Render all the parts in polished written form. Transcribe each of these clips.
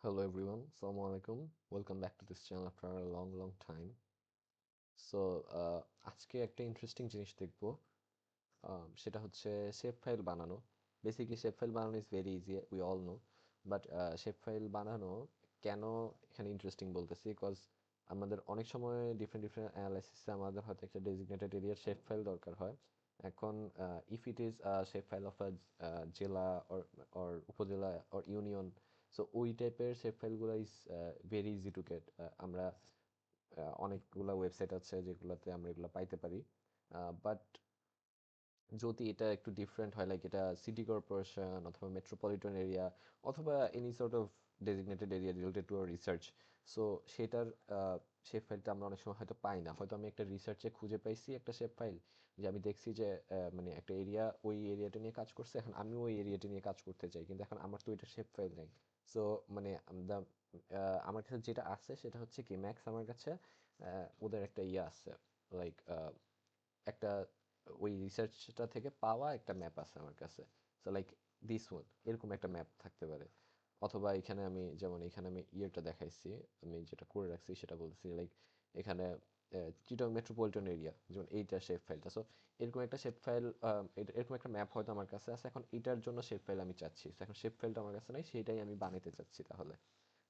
Hello everyone, Assalamu alaikum. Welcome back to this channel after a long time. So আজকে একটা interesting জিনিস দেখবো। সেটা হচ্ছে শেপ ফাইল বানানো। বেসিক্যালি শেপ ফাইল বানানো is very easy, we all know. But shape file বানানো কেন এখানে ইন্টারেস্টিং বলতেছি, বিকজ আমাদের অনেক সময় ডিফারেন্ট অ্যানালাইসিসে আমাদের হয়তো একটা ডেজিগনেটেড এরিয়ার শেপ ফাইল দরকার হয়। এখন if it is shape file of a জেলা অর উপজেলা অর ইউনিয়ন, সো ওই টাইপের শেপ ফাইলগুলো is very easy to get. আমরা অনেকগুলো ওয়েবসাইট আছে যেগুলোতে আমরা এগুলো পাইতে পারি। বাট যদি এটা একটু ডিফারেন্ট হয়, লাইক এটা সিটি কর্পোরেশন অথবা মেট্রোপলিটন এরিয়া অথবা any sort of designated area related to our research, so সেটার শেপ ফাইলটা আমরা অনেক সময় হয়তো পাই না। হয়তো আমি একটা রিসার্চে খুঁজে পাইছি একটা শেপ ফাইল, যে আমি দেখছি যে মানে একটা এরিয়া ওই এরিয়াটা নিয়ে কাজ করছে, এখন আমি ওই এরিয়াটা নিয়ে কাজ করতে চাই, কিন্তু এখন আমার তো ওইটা শেপ ফাইল নেই। সো মানে আমার কাছে যেটা আছে সেটা হচ্ছে কি ম্যাক্স আমার কাছে ওদের একটা ইয়ে আছে, লাইক একটা ওই রিসার্চটা থেকে পাওয়া একটা ম্যাপ আছে আমার কাছে। সো লাইক দিস ওয়ান, এরকম একটা ম্যাপ থাকতে পারে। অথবা এখানে আমি যেমন এখানে আমি ইয়েটা দেখাইছি, আমি যেটা করে রাখছি সেটা বলছি, লাইক এখানে চিটং মেট্রোপলিটন এরিয়া যেমন এইটা শেপ ফাইলটা। সো এরকম একটা শেপ ফাইল, এরকম একটা ম্যাপ হয়তো আমার কাছে আছে, এখন এটার জন্য শেপ ফাইল আমি চাচ্ছি। So এখন শেপ ফাইলটা আমার কাছে নাই, সেইটাই আমি বানাইতে চাচ্ছি তাহলে।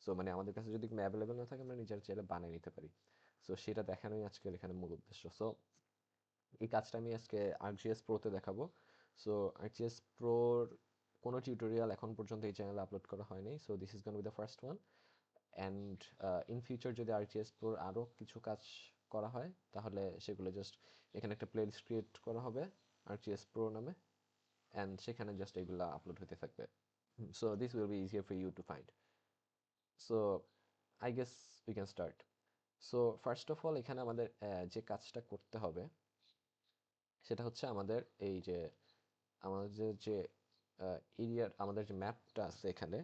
সো মানে আমাদের কাছে যদি অ্যাভেলেবেল না থাকে আমরা নিজের চাইলে বানিয়ে নিতে পারি। সো সেটা দেখানোই আজকের এখানে মূল উদ্দেশ্য। সো এই কাজটা আমি আজকে ArcGIS Pro-তে দেখাবো। সো ArcGIS Pro-র কোনো টিউটোরিয়াল এখন পর্যন্ত এই চ্যানেলে আপলোড করা হয়নি, so this is gonna be the first one. And in future যদি ArcGIS Pro-র আরও কিছু কাজ করা হয় তাহলে সেগুলো জাস্ট এখানে একটা প্লেলিস্ট ক্রিয়েট করা হবে ArcGIS Pro নামে, অ্যান্ড সেখানে জাস্ট এগুলো আপলোড হতে থাকবে। So this will be easier for you to find. So I guess we can start. So first of all এখানে আমাদের যে কাজটা করতে হবে সেটা হচ্ছে আমাদের এই যে আমাদের যে এরিয়ার আমাদের যে ম্যাপটা আছে এখানে,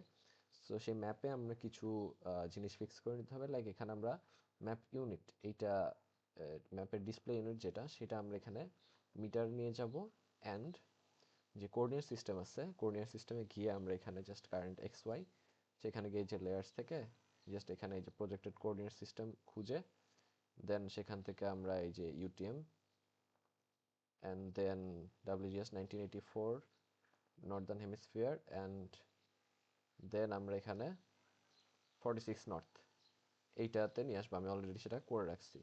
সো সেই ম্যাপে আমরা কিছু জিনিস ফিক্স করে নিতে হবে। লাইক এখানে আমরা ম্যাপ ইউনিট, এইটা ম্যাপের ডিসপ্লে ইউনিট যেটা, সেটা আমরা এখানে মিটার নিয়ে যাব। অ্যান্ড যে কোঅর্ডিনেট সিস্টেম আছে, কোঅর্ডিনেট সিস্টেমে গিয়ে আমরা এখানে জাস্ট কারেন্ট এক্স ওয়াই, সেখানে গিয়ে যে লেয়ার্স থেকে জাস্ট এখানে এই যে প্রজেক্টেড কোঅর্ডিনেট সিস্টেম খুঁজে, দেন সেখান থেকে আমরা এই যে UTM and then WGS 1984 northern hemisphere, and then আমরা এখানে 46 নর্থ এইটাতে নিয়ে আসবো। আমি অলরেডি সেটা করে রাখছি।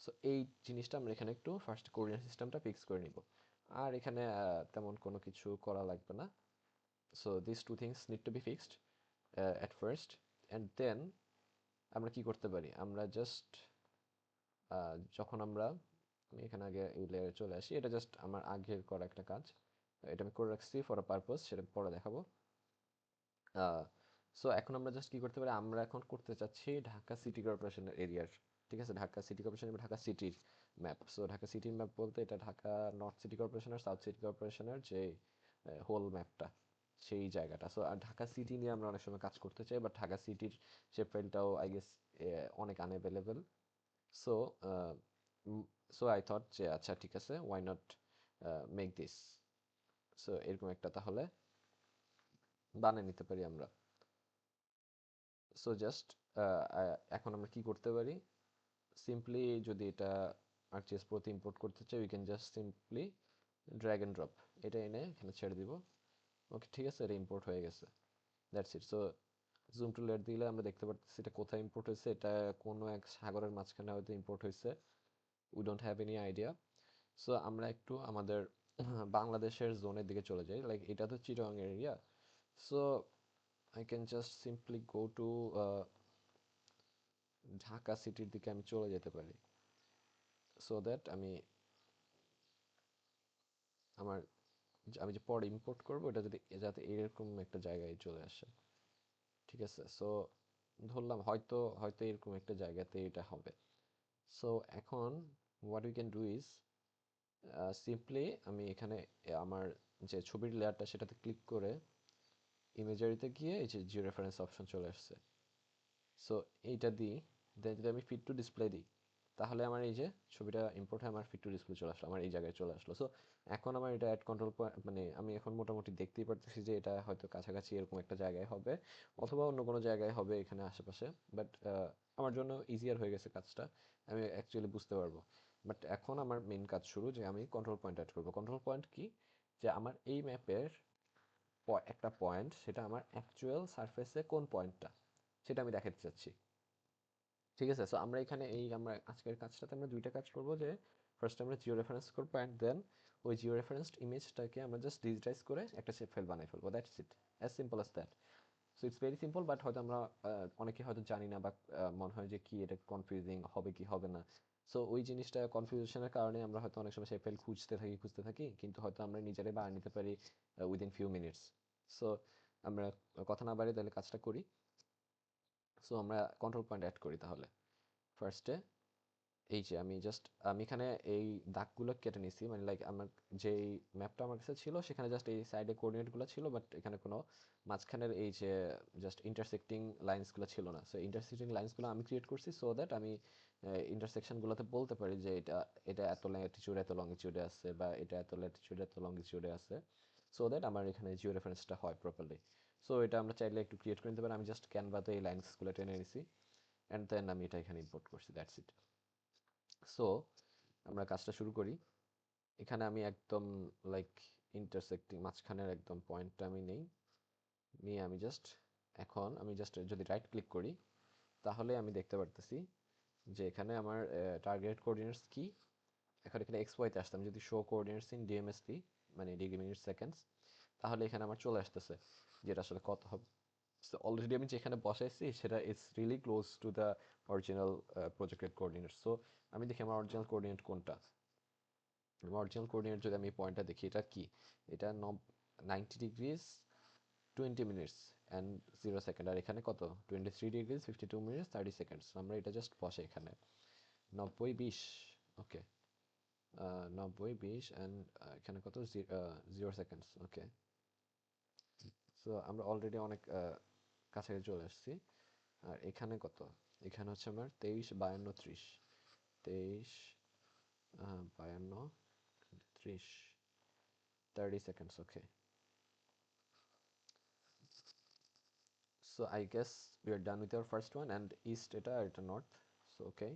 সো এই জিনিসটা আমরা এখানে একটু ফার্স্ট কোরিয়ান সিস্টেমটা ফিক্স করে নিব। আর এখানে তেমন কোনো কিছু করা লাগবে না। So this two things need to be fixed at first. And then আমরা কি করতে পারি, আমরা জাস্ট যখন আমরা আমি এখানে আগে এই লেয়ারে চলে আসি, এটা জাস্ট আমার আগের করা একটা কাজ, এটা আমি করে রাখছি ফর আ পারপোজ, সেটা পরে দেখাবো। সো এখন আমরা জাস্ট কি করতে পারি, আমরা এখন করতে চাচ্ছি ঢাকা সিটি কর্পোরেশনের এরিয়ার, ঠিক আছে, ঢাকা সিটি কর্পোরেশন এবং ঢাকা সিটির ম্যাপ। সো ঢাকা সিটির ম্যাপ বলতে এটা ঢাকা নর্থ সিটি কর্পোরেশন আর সাউথ সিটি কর্পোরেশনের যে হোল ম্যাপটা, সেই জায়গাটা। সো আর ঢাকা সিটি নিয়ে আমরা অনেক সময় কাজ করতে চাই, বাট ঢাকা সিটির শেপ ফাইলটাও আই গেস অনেক unavailable. So so I thought যে আচ্ছা ঠিক আছে, why not make this. So এরকম একটা তাহলে বানিয়ে নিতে পারি আমরা। সো জাস্ট এখন আমরা কি করতে পারি, সিম্পলি যদি এটা ArcGIS Pro তে ইম্পোর্ট করতে চাই, we can just simply drag and drop, এটা এনে এখানে ছেড়ে দিব। ওকে, ঠিক আছে, এটা ইম্পোর্ট হয়ে গেছে। That's it. So zoom to লেট দিলে আমরা দেখতে পাচ্ছি এটা কোথায় ইম্পোর্ট হয়েছে। এটা কোনো এক সাগরের মাঝখানে হয়তো ইম্পোর্ট হয়েছে, we don't have any idea. So আমরা একটু আমাদের বাংলাদেশের জোনের দিকে চলে যাই, লাইক এটা তো Chittagong area. So I can just simply go to Dhaka সিটির দিকে আমি চলে যেতে পারি, সো দ্যাট আমি আমার আমি যে পরে ইম্পোর্ট করবো এটা যদি যাতে এরকম একটা জায়গায় চলে আসে, ঠিক আছে। সো ধরলাম হয়তো হয়তো এরকম একটা জায়গাতে এটা হবে। সো এখন what we can do is simply আমি এখানে আমার যে ছবির লেয়ারটা সেটাতে ক্লিক করে ইমেজারিতে গিয়ে এই যে জিও রেফারেন্স অপশন চলে আসছে, সো এইটা দিই। দেন যদি আমি ফিট টু ডিসপ্লে দিই, তাহলে আমার এই যে ছবিটা ইম্পোর্ট হয়ে আমার ফিট টু ডিসপ্লে চলে আসলো, আমার এই জায়গায় চলে আসলো। সো এখন আমার এটা অ্যাড কন্ট্রোল পয়েন্ট, মানে আমি এখন মোটামুটি দেখতেই পারতেছি যে এটা হয়তো কাছাকাছি এরকম একটা জায়গায় হবে, অথবা অন্য কোনো জায়গায় হবে এখানে আশেপাশে। বাট আমার জন্য ইজিয়ার হয়ে গেছে কাজটা, আমি অ্যাকচুয়ালি বুঝতে পারবো। বাট এখন আমার মেন কাজ শুরু, যে আমি কন্ট্রোল পয়েন্ট অ্যাড করবো। কন্ট্রোল পয়েন্ট কি, যে আমার এই ম্যাপের একটা পয়েন্ট, সেটা আমার অ্যাকচুয়াল সারফেসে কোন পয়েন্টটা, সেটা আমি দেখাতে চাচ্ছি। ঠিক আছে, সো আমরা এখানে আমরা আজকের কাজটাতে আমরা দুইটা কাজ করব, যে ফার্স্ট আমরা জিও রেফারেন্স করবো, অ্যান্ড দেন ওই জিও রেফারেন্সড ইমেজটাকে আমরা জাস্ট ডিজিটাইজ করে একটা শেপ ফাইল বানিয়ে ফেলবো। That's it, as simple as that. So it's very simple, but হয়তো আমরা অনেকে হয়তো জানি না, বা মনে হয় যে কি এটা কনফিউজিং হবে কি হবে না। সো ওই জিনিসটা কনফিউশনের কারণে আমরা হয়তো অনেক সময় শেপ ফাইল খুঁজতে থাকি, কিন্তু হয়তো আমরা নিজেরাই বানিয়ে নিতে পারি উইদিন ফিউ মিনিটস। সো আমরা কথা না বাড়িয়ে তাহলে কাজটা করি। সো আমরা কন্ট্রোল পয়েন্ট অ্যাড করি তাহলে। ফার্স্টে এই যে আমি এখানে এই দাগগুলো কেটে নিছি, মানে লাইক আমার যেই ম্যাপটা আমার কাছে ছিল সেখানে জাস্ট এই সাইডে কোঅর্ডিনেটগুলো ছিল, বাট এখানে কোনো মাঝখানের এই যে জাস্ট ইন্টারসেক্টিং লাইন্সগুলো ছিল না। সো ইন্টারসেক্টিং লাইন্সগুলো আমি ক্রিয়েট করছি, সো দ্যাট আমি ইন্টারসেকশনগুলোতে বলতে পারি যে এটা এটা এত ল্যাটিটিউড এত লংগিটিউডে আছে, বা এটা এত ল্যাটিটিউড এত লংগিটিউডে আছে, সো দ্যাট আমার এখানে জিও রেফারেন্সটা হয় প্রপারলি। সো এটা আমরা চাইলে একটু ক্রিয়েট করে নিতে পারি। আমি জাস্ট ক্যানভাতে এই লাইন্সগুলো টেনে নিছি, অ্যান্ড দেন আমি এটা এখানে ইম্পোর্ট করছি, দ্যাটস ইট। সো আমরা কাজটা শুরু করি। এখানে আমি একদম লাইক ইন্টারসেক্টিং মাঝখানের একদম পয়েন্টটা আমি নেই, নিয়ে আমি জাস্ট যদি রাইট ক্লিক করি, তাহলে আমি দেখতে পারতেছি যে এখানে আমার টার্গেট কোঅর্ডিনেটস কি। এখন এখানে এক্স ওয়াইতে আসতাম, যদি শো কোঅর্ডিনেটস ইন ডিএমএস দিই, মানে ডিগ্রি মিনিট সেকেন্ডস, তাহলে এখানে আমার চলে আসতেছে যেটা আসলে কত হবে। সো অলরেডি আমি যেখানে বসাইছি সেটা it's really close to the original projected coordinates. So আমি দেখি আমার অরিজিনাল কোঅর্ডিনেট কোনটা। অরিজিনাল কোঅর্ডিনেট যদি আমি পয়েন্টটা দেখি, এটা কি, এটা 90 ডিগ্রিজ 20 মিনিটস অ্যান্ড 0 সেকেন্ড, আর এখানে কত 23 ডিগ্রিজ 52 মিনিটস 30 সেকেন্ডস। আমরা এটা জাস্ট বসে এখানে 90 20, ওকে, 90 20 অ্যান্ড এখানে কত 0 সেকেন্ডস, ওকে। সো আমরা অলরেডি অনেক কাছাকাছি চলে আসছি। আর এখানে কত, এখানে হচ্ছে আমার 23 52 30, 23 52 30 seconds, okay. So I guess we are done with our first one, and east এটা north. So okay.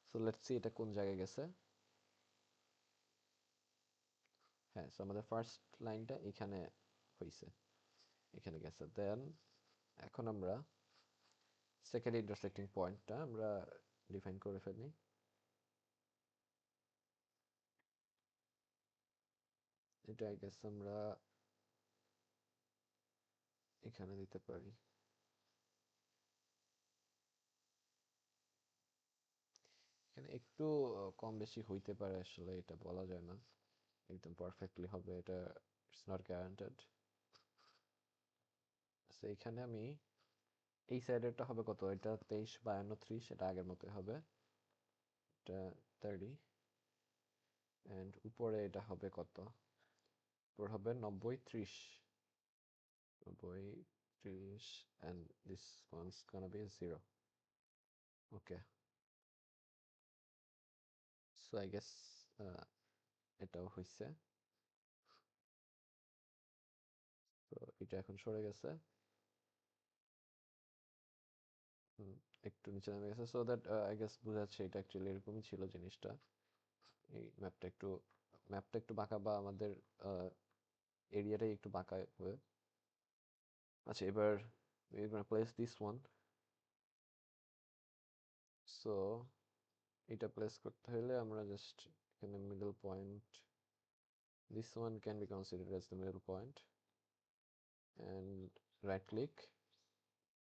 So let's see এটা কোন জায়গায় গেছে। হ্যাঁ, so আমাদের ফার্স্ট লাইনটা এখানে হইছে, এখানে গেছে। দেন এখন আমরা সেকেন্ড ইন্টারসেক্টিং পয়েন্টটা আমরা ডিফাইন করে ফেলি। এটা আই গেস আমরা এখানে দিতে পারি। এখানে একটু কম বেশি হইতে পারে, আসলে এটা বলা যায় না একদম পারফেক্টলি হবে এটা, ইটস নট গ্যারান্টেড। সো এখানে আমি এই সাইডেরটা হবে কত, এটা 23 52 30, এটা আগের মতোই হবে, এটা 30, অ্যান্ড উপরে এটা হবে কত, উপরে হবে 90 30, 90 30, and this one's gonna be 0. Okay, so I guess এটাও হইছে। তো এটা এখন সরে গেছে, একটু নিচে নেমে গেছে, সো দ্যাট আই গেস বোঝাচ্ছে এটা অ্যাকচুয়ালি এরকমই ছিল জিনিসটা। এই ম্যাপটা একটু বাঁকা, বা আমাদের এরিয়াটাই একটু বাঁকা হয়ে। আচ্ছা, এবার we're gonna place this one. So এটা প্লেস করতে হলে আমরা জাস্ট এখানে middle point, this one can be considered as the middle point, and right click,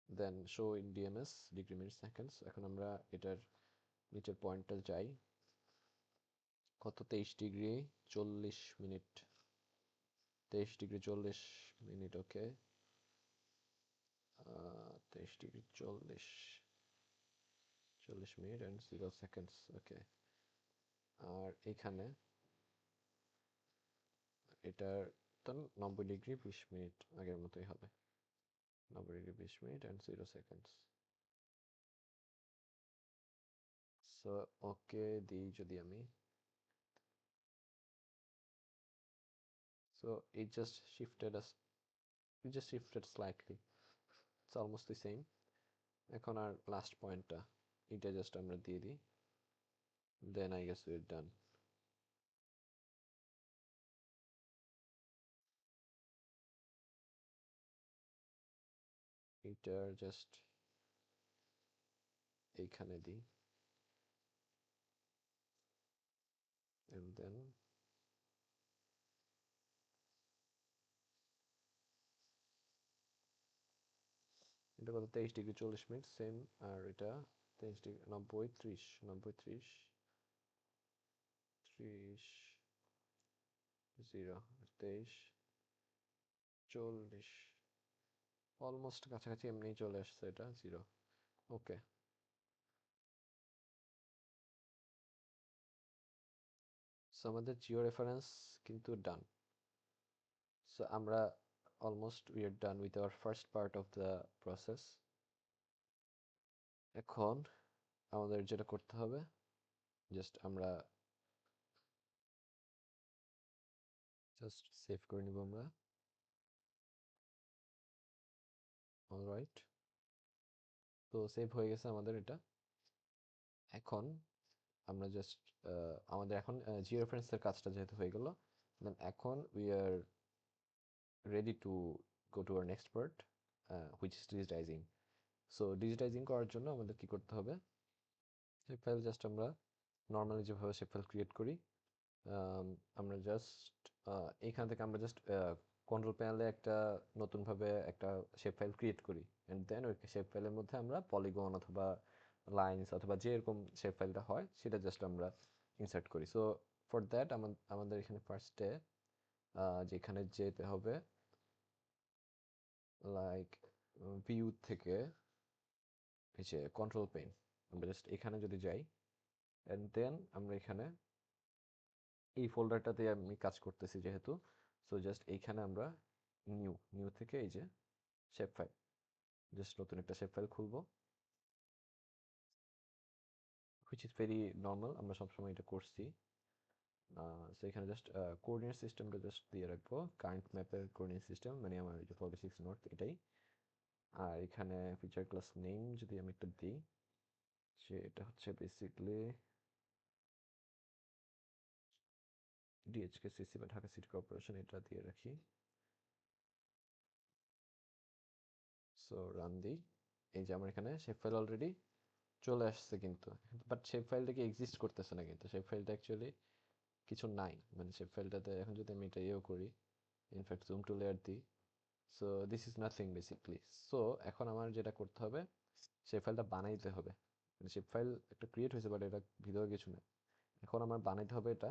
then show in DMS degree minute seconds. এখন আমরা এটার নিচের পয়েন্টটা যাই, কত 23 degree 40 minute, 23 degree 40 minute, okay. 23 degree 40 minute and 0 seconds, okay. আর এখানে এটার তো 90 ডিগ্রি 20 মিনিট আগের মতোই হবে, 90 degree 20 minute and 0 seconds. So okay দিই যদি আমি, so it just shifted slightly, it's almost the same. এখন আর লাস্ট পয়েন্টটা এটা জাস্ট আমরা দিয়ে দিই, then I guess we're done. এটা জাস্ট এইখানে দিই, and then এটা কত 23°40' সেম, আর এটা 23 90 30 90 30 30 0 23 40, অলমোস্ট কাছাকাছি এমনি চলে আসছে, এটা 0। ওকে, সো আমাদের জিও রেফারেন্স কিন্তু ডান। সো আমরা almost we are done with our first part of the process. এখন আমাদের যেটা করতে হবে, জাস্ট আমরা জাস্ট সেভ করে নিব আমরা। অলরাইট, তো সেভ হয়ে গেছে আমাদের এটা। এখন আমরা জাস্ট আমাদের এখন জিও রেফারেন্সের কাজটা যেহেতু হয়ে গেল, দেন এখন we are ready to go to our next part, which is digitising. So digitising করার জন্য আমাদের কি করতে হবে, শেপ ফাইল জাস্ট আমরা নর্মালি যেভাবে শেপ ফাইল ক্রিয়েট করি, আমরা জাস্ট এইখান থেকে আমরা জাস্ট কন্ট্রোল প্যানেলে একটা নতুনভাবে একটা শেপ ফাইল ক্রিয়েট করি, অ্যান্ড দেন ওই শেপ ফাইলের মধ্যে আমরা পলিগন অথবা লাইন্স অথবা যেরকম শেপ ফাইলটা হয় সেটা জাস্ট আমরা ইনসার্ট করি। সো ফর দ্যাট আমাদের এখানে ফার্স্টে যেখানে যেতে হবে, লাইক ভিউ থেকে এই যে কন্ট্রোল পেন, আমরা জাস্ট এখানে যদি যাই, অ্যান্ড দেন আমরা এখানে এই ফোল্ডারটাতে আমি কাজ করতেছি যেহেতু, সো জাস্ট এইখানে আমরা নিউ থেকে এই যে শেপ ফাইল, জাস্ট নতুন একটা শেপ ফাইল খুলবো, হুইচ ইজ ভেরি নর্মাল, আমরা সবসময় এটা করছি। সো এখানে জাস্ট কোঅর্ডিনেট সিস্টেমটা জাস্ট দিয়ে রাখবো, কারেন্ট ম্যাপের কোঅর্ডিনেট সিস্টেম, মানে আমার এই যে 46 নর্থ এটাই। আর এখানে ফিচার ক্লাস নেম যদি আমি একটা দিই, সে এটা হচ্ছে বেসিকলি ডিএইচকেসিসি বা ঢাকা সিটি কর্পোরেশন, এটা দিয়ে রাখি। সো রান দিই, এই যে আমার এখানে শেপ ফাইল অলরেডি চলে আসছে, কিন্তু বাট শেপ ফাইলটা কি এক্সিস্ট করতেছে না, কিন্তু শেপ ফাইলটা অ্যাকচুয়ালি কিছু নাই, মানে শেপ ফাইলটাতে এখন যদি আমি এটা ইয়েও করি, ইনফ্যাক্ট জুম টু লেয়ার দিই, so this is nothing basically. So এখন আমার যেটা করতে হবে, শেপ ফাইলটা বানাইতে হবে, মানে শেপ ফাইল একটা ক্রিয়েট হয়েছে বাট এটা ভিতরে কিছু নেই, এখন আমার বানাইতে হবে এটা।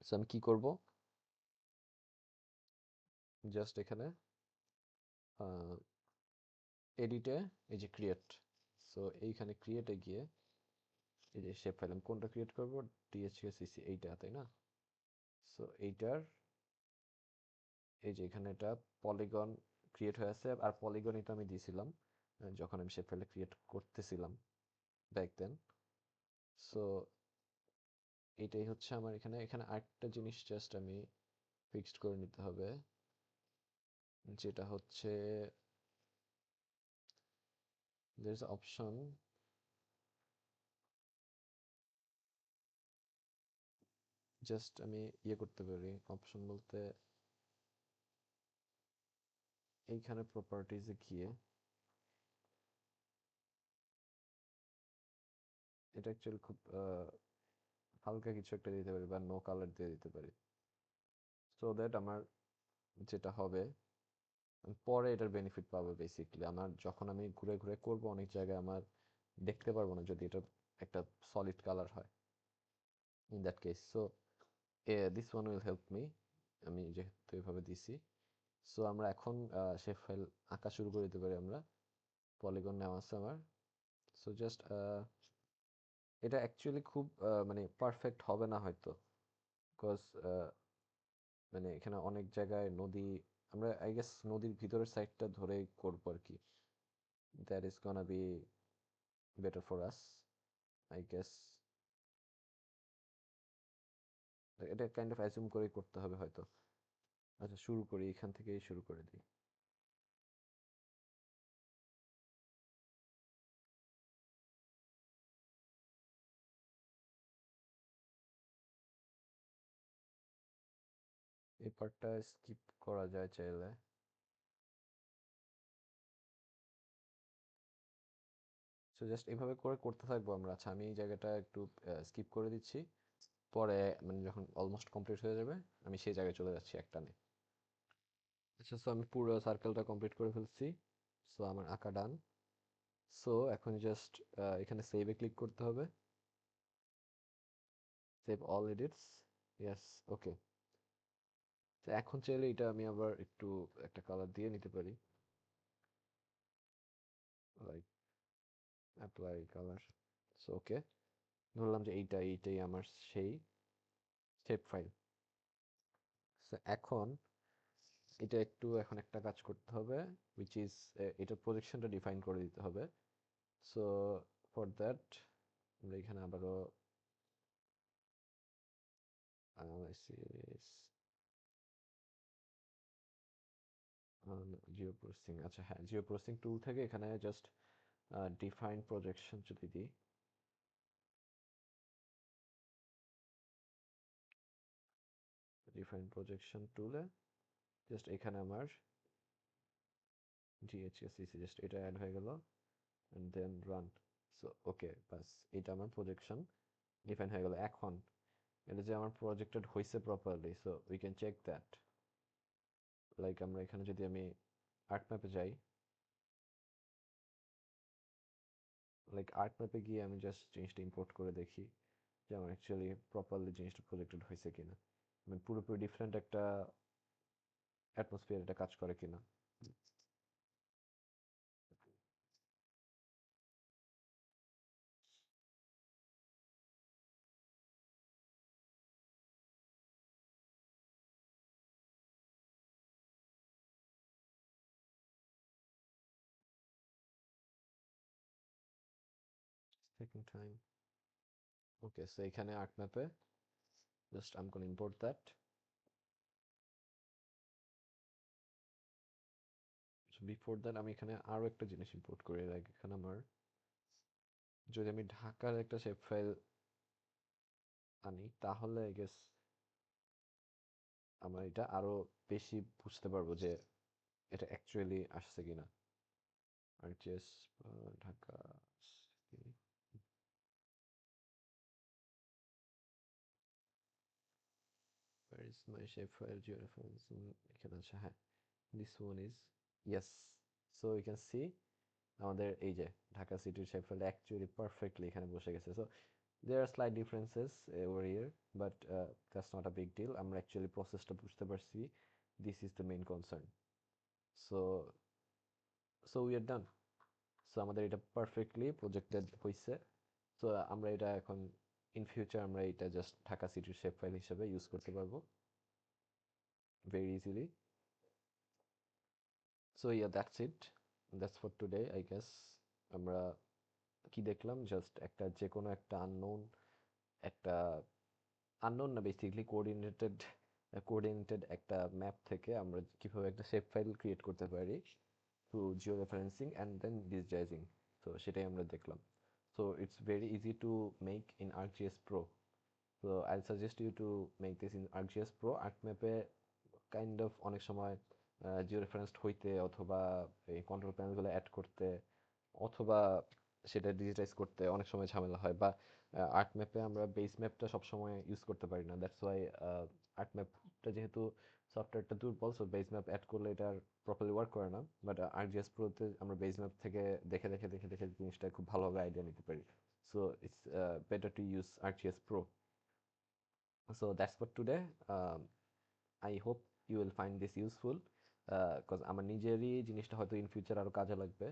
সো আমি কি করব, জাস্ট এখানে এডিটে এই যে ক্রিয়েট, সো এইখানে ক্রিয়েটে গিয়ে এই যে শেপ ফাইল আমি কোনটা ক্রিয়েট করব, ডিএইচকেসিসি এইটা, তাই না? সো এইটার এই যে এখানে এটা পলিগন ক্রিয়েট হয়ে আছে, আর পলিগন এটা আমি দিয়েছিলাম যখন আমি শেপ ফাইলটা ক্রিয়েট করতেছিলাম ব্যাক দেন। সো এটাই হচ্ছে আমার এখানে এখানে আরেকটা জিনিস জাস্ট আমি ফিক্সড করে নিতে হবে, যেটা হচ্ছে there is অপশন, জাস্ট আমি ইয়ে করতে পারি, অপশন বলতে এইখানে প্রপার্টিজে গিয়ে এটা অ্যাকচুয়ালি খুব হালকা কিছু একটা দিতে পারি বা নো কালার দিয়ে দিতে পারি, সো দ্যাট আমার যেটা হবে পরে এটার বেনিফিট পাবো। বেসিকলি আমার যখন আমি ঘুরে ঘুরে করব অনেক জায়গায় আমার দেখতে পারবো না যদি এটা একটা সলিড কালার হয় in that case. So this one will help me, আমি যেহেতু এভাবে দিছি। সো আমরা এখন শেপ ফাইল আঁকা শুরু করে দিতে পারি, আমরা পলিগন নেওয়া আছে আমার। সো জাস্ট এটা অ্যাকচুয়ালি খুব মানে পারফেক্ট হবে না হয়তো, বিকজ মানে এখানে অনেক জায়গায় নদী, আমরা আই গেস নদীর ভিতরের সাইডটা ধরেই করবো আর কি, that is গনা be better for us. I guess এটা কাইন্ড অফ অ্যাজিউম করে করতে হবে হয়তো। আচ্ছা, শুরু করি, এখান থেকেই শুরু করে দিই। এই পার্টটা স্কিপ করা যায় চাইলে। সো জাস্ট এভাবে করে করতে থাকবো আমরা। আচ্ছা, আমি এই জায়গাটা একটু স্কিপ করে দিচ্ছি। পরে মানে যখন অলমোস্ট কমপ্লিট হয়ে যাবে, আমি সেই জায়গায় চলে যাচ্ছি একটানে। আচ্ছা, সো আমি পুরো সার্কেলটা কমপ্লিট করে ফেলছি। সো আমার আঁকা ডান। সো এখন জাস্ট এখানে সেভে ক্লিক করতে হবে। Save all edits. ইয়েস, ওকে। তো এখন চাইলে এটা আমি আবার একটু একটা কালার দিয়ে নিতে পারি, like apply colour. So okay, ধরলাম যে এইটাই আমার সেই শেপ ফাইল। সো এখন এটা একটু এখন একটা কাজ করতে হবে, উইচ ইজ এটা প্রজেকশনটা ডিফাইন করে দিতে হবে। সো ফর দ্যাট আমরা এখানে আবারও অ্যানালাইসিস জিও প্রসেসিং, আচ্ছা হ্যাঁ, জিও প্রসেসিং টুল থেকে এখানে জাস্ট ডিফাইন প্রজেকশন যদি দিই, ডিফাইন প্রজেকশন টুলে জাস্ট এখানে আমার জিএইচএসসিসি জাস্ট এটা অ্যাড হয়ে গেল, and then run. So okay, বাস এটা আমার প্রজেকশন ডিফাইন হয়ে গেল। এখন এটা যে আমার প্রজেক্টেড হয়েছে properly, so we can check that. Like আমরা এখানে যদি আমি আর্ট ম্যাপে যাই, লাইক আর্ট ম্যাপে গিয়ে আমি জাস্ট জিনিসটা ইম্পোর্ট করে দেখি যে আমার অ্যাকচুয়ালি প্রপারলি জিনিসটা প্রজেক্টেড হয়েছে কিনা, মানে পুরোপুরি ডিফারেন্ট একটা অ্যাটমসফিয়ার এটা কাজ করে কিনা। Taking time. Okay, so এখানে আর্ট ম্যাপে just I'm gonna import that. So before that আমি এখানে আরো একটা জিনিস ইম্পোর্ট করি, লাইক এখানে আমার যদি আমি ঢাকার একটা শেপ ফাইল আনি, তাহলে আই গেস আমরা এটা আরো বেশি বুঝতে পারবো যে এটা অ্যাকচুয়ালি আসছে কিনা। আরজিএস Dhaka city. Where is my shape file georeference? এখানে আছে, হ্যাঁ, this one is, yes. So you can see আমাদের এই যে ঢাকা সিটির শেপ ফাইল অ্যাকচুয়ালি পারফেক্টলি এখানে বসে গেছে। So there are slight differences over here, but that's not a big deal. আমরা অ্যাকচুয়ালি প্রসেসটা বুঝতে পারছি, this is the main concern. So we are done. So আমাদের এটা পারফেক্টলি প্রজেক্টেড হয়েছে। সো আমরা এটা এখন ইন ফিউচার আমরা এটা জাস্ট ঢাকা সিটির শেপ ফাইল হিসেবে ইউজ করতে পারবো very easily. So yeah, that's it, that's for today I guess. আমরা কি দেখলাম, জাস্ট একটা যে কোনো একটা একটা আননোন না, বেসিক্যালি কোঅর্ডিনেটেড একটা ম্যাপ থেকে আমরা কিভাবে একটা শেপ ফাইল ক্রিয়েট করতে পারি through geo referencing and then digitizing. তো সেটাই আমরা দেখলাম। So it's very easy to make in ArcGIS Pro. So I'll suggest you to make this in ArcGIS Pro. ArcMap a kind of অনেক সময় জিও রেফারেন্সড হইতে, অথবা এই কন্ট্রোল প্যানেলগুলো অ্যাড করতে, অথবা সেটা ডিজিটাইজ করতে অনেক সময় ঝামেলা হয়। বা আর্ট ম্যাপে আমরা বেস ম্যাপটা সবসময় ইউজ করতে পারি না, দ্যাটস ওয়াই আর্ট ম্যাপটা যেহেতু সফটওয়্যারটা দুর্বল, সো বেস ম্যাপ অ্যাড করলে এটা প্রপারলি ওয়ার্ক করে না। বাট আরজিএস প্রোতে আমরা বেস ম্যাপ থেকে দেখে জিনিসটা খুব ভালোভাবে আইডিয়া নিতে পারি। So it's better to use ArcGIS Pro. So that's for today. I hope you will find this useful, because আমার নিজেরই জিনিসটা হয়তো ইন ফিউচার আরও কাজে লাগবে।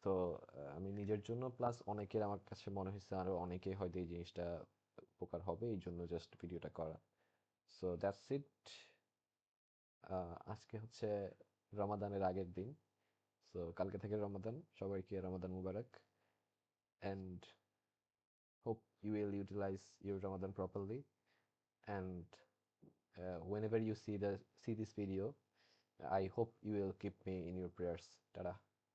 তো আমি নিজের জন্য প্লাস অনেকের, আমার কাছে মনে হয়েছে আরও অনেকে হয়তো এই জিনিসটা উপকার হবে, এই জন্য জাস্ট ভিডিওটা করা। So that's it. আজকে হচ্ছে রমাদানের আগের দিন। সো কালকে থেকে রমাদান, সবাইকে রমাদান মুবারক। And Hope you will utilize your Ramadan properly, and whenever you see this video, I hope you will keep me in your prayers. Tada.